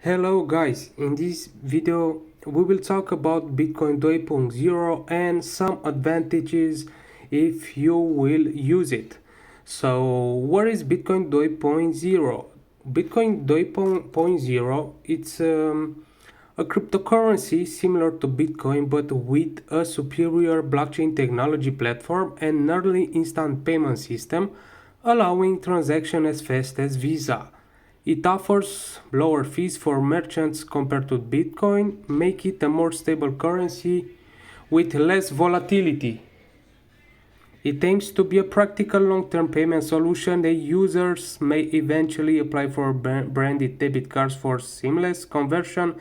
Hello guys, in this video we will talk about Bitcoin 2.0 and some advantages if you will use it. So what is Bitcoin 2.0? Bitcoin 2.0 it's a cryptocurrency similar to Bitcoin but with a superior blockchain technology platform and nearly instant payment system allowing transactions as fast as Visa. It offers lower fees for merchants compared to Bitcoin, make it a more stable currency with less volatility. It aims to be a practical long-term payment solution that users may eventually apply for branded debit cards for seamless conversion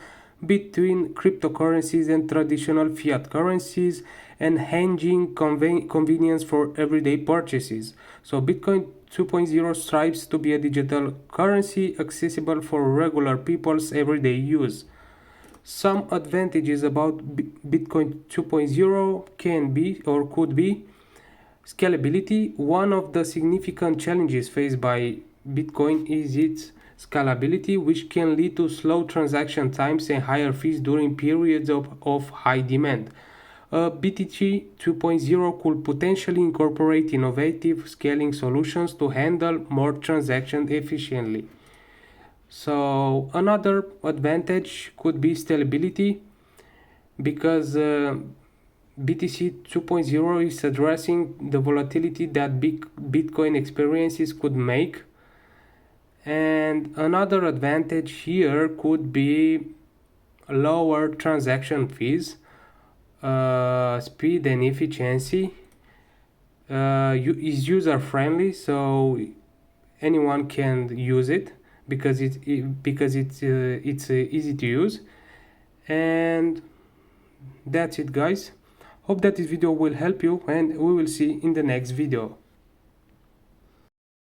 between cryptocurrencies and traditional fiat currencies, enhancing convenience for everyday purchases. So Bitcoin 2.0 strives to be a digital currency accessible for regular people's everyday use. Some advantages about Bitcoin 2.0 can be or could be scalability. One of the significant challenges faced by Bitcoin is its scalability, which can lead to slow transaction times and higher fees during periods of high demand. BTC 2.0 could potentially incorporate innovative scaling solutions to handle more transactions efficiently. So another advantage could be scalability because BTC 2.0 is addressing the volatility that Bitcoin experiences could make. And another advantage here could be lower transaction fees, speed and efficiency. Is user friendly, so anyone can use it because it's easy to use. And that's it guys. Hope that this video will help you and we will see in the next video.